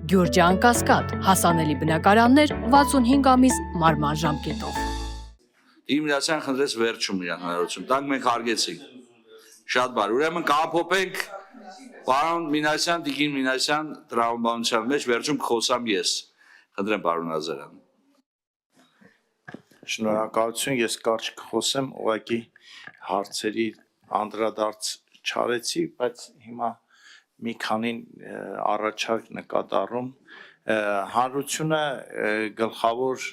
Գյուրջան Կասկադ, հասանելի բնակարաններ 65 ամիս մարման ժամկետով։ Իմիացիան խնդրեց վերջում իրան հնարավորություն տանք, մենք հարգեցինք։ Շատ բարի, ուրեմն կապոպենք պարոն Մինասյան, Տիկին Մինասյան տրամաբանության մեջ վերջում կխոսամ ես։ Խնդրեմ պարոն Ազարյան։ Շնորհակալություն, ես կարճ կխոսեմ, ուղղակի հարցերի անդրադարձ չարեցի, բայց հիմա մի քանին առաջարկ նկատառում հանրությունը գլխավոր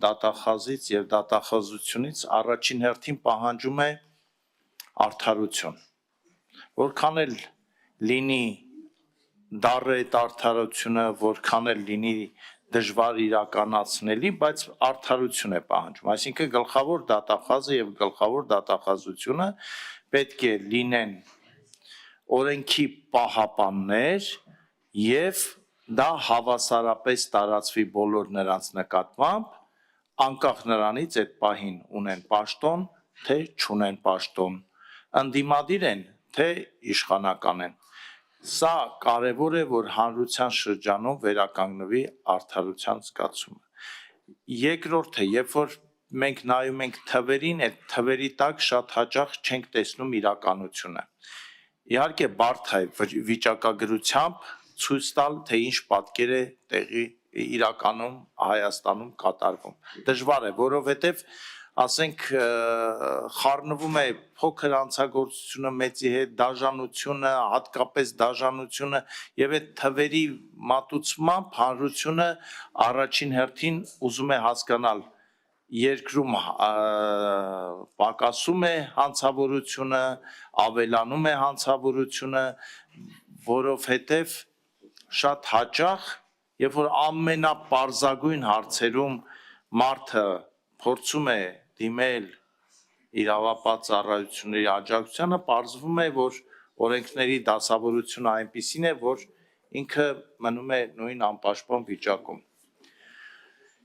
դատախազից եւ դատախազությունից առաջին հերթին պահանջում է արդարություն, որքան էլ լինի դառը այդ արդարությունը, որքան էլ լինի դժվար իրականացնելի, բայց արդարություն է պահանջում, այսինքն գլխավոր դատախազը եւ գլխավոր դատախազությունը պետք է լինեն օրենքի պահապաններ եւ դա հավասարապես տարածվի բոլոր նրանց նկատմամբ, անկախ նրանից այդ պահին ունեն պաշտոն, թե չունեն պաշտոն, ընդդիմադիր են, թե իշխանական են։ Սա կարևոր է, որ հանրության շրջանում վերականգնվի արդարության զգացումը։ Երկրորդը, երբ որ մենք նայում ենք թվերին, այդ թվերի տակ շատ հաճախ չենք տեսնում իրականությունը։ Իհարկե բարդ է վիճակագրությամբ ցույց տալ, թե ինչ պատկեր է տեղի իրականում Հայաստանում կատարվում։ Դժվար է, որովհետև ասենք խառնվում է փոքր անցագործությունը մեծի հետ, դաժանությունը, հատկապես դաժանությունը եւ այդ թվերի մատուցմամբ հանրությունը առաջին հերթին ուզում է հասկանալ երկրում պակասում է հանցավորությունը, ավելանում է հանցավորությունը, որովհետև շատ հաճախ, երբ որ ամենապարզագույն հարցերում մարդը փորձում է դիմել իրավապահ ծառայությունների աջակցությանը, պարզվում է, որ օրենքների դասավորությունը այնպիսին է, որ ինքը մնում է նույն անպաշտպան վիճակում։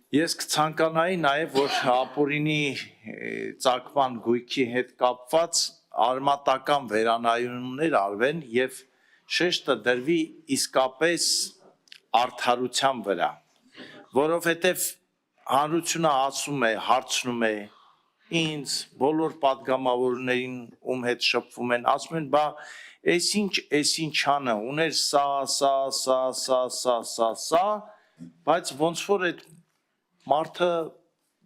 Ես կցանկանայի նաև, որ ապօրինի ծագման գույքի հետ կապված արմատական վերանայումներ արվեն եւ շեշտը դրվի իսկապես արդարության վրա, որովհետեւ հանրությունը ասում է, հարցնում է ինձ, բոլոր падգամավորներին, ում հետ շփվում են, ասում են, բա այսինչանը ուներ սա, բայց ոնց որ այդ մարդը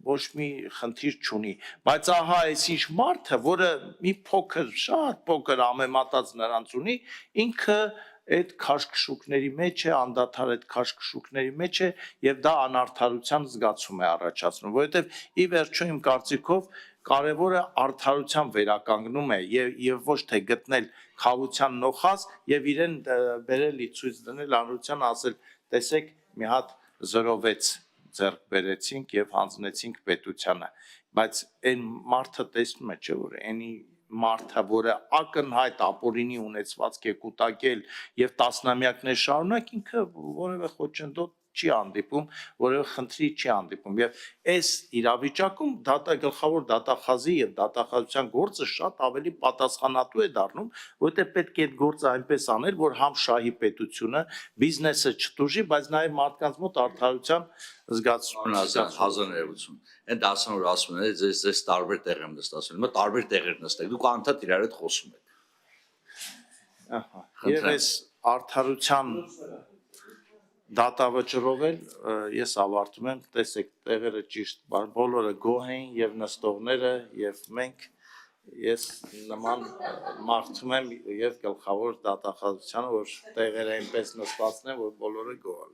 ոչ մի խնդիր չունի, բայց ահա այսինչ մարդը, որը մի փոքր, շատ փոքր ամեմատած նրանց ունի, ինքը այդ քաշքշուկների մեջ է, անդադար այդ քաշքշուկների մեջ է եւ դա անարդարության զգացում է առաջացնում, որովհետեւ ի վերջո իմ կարծիքով կարևորը արդարության վերականգնում է եւ ոչ թե գտնել խաղության նոխազ եւ իրեն բերելի ցույց դնել հանրության ասել տեսեք մի հատ 0.6 ձեռք բերեցինք եւ հանձնեցինք պետությանը, բայց այն մարդը տեսնում է, չէ՞ որ այնի մարդը, որը ակնհայտ ապօրինի ունեցվածք է կուտակել եւ տասնամյակներ շարունակ ինքը որևէ խոչընդոտ չի հանդիպում, որևէ խնդրի չի հանդիպում եւ այս իրավիճակում գլխավոր դատախազի եւ դատախազության գործը շատ ավելի պատասխանատու է դառնում, որովհետեւ պետք է այդ գործը այնպես անել, որ համ շահի պետությունը, բիզնեսը չտուժի, բայց նաեւ մարդկանց մոտ արդարության զգացում հազարներություն։ Այն դասան որ ասում են, ձեզ տարբեր տեղ եմ նստացել, հիմա տարբեր տեղեր նստեք, դուք անդադ իրար հետ խոսում եք։ Ահա։ Եվ այս արդարության դատավճռով էլ ես ավարտում եմ, տեսեք, տեղերը ճիշտ, բոլորը գոհ են եւ նստողները եւ մենք ես նման մաղթում եմ եւ գլխավոր դատախազությանը, որ տեղերը այնպես նստածն են, որ բոլորը գոհ են։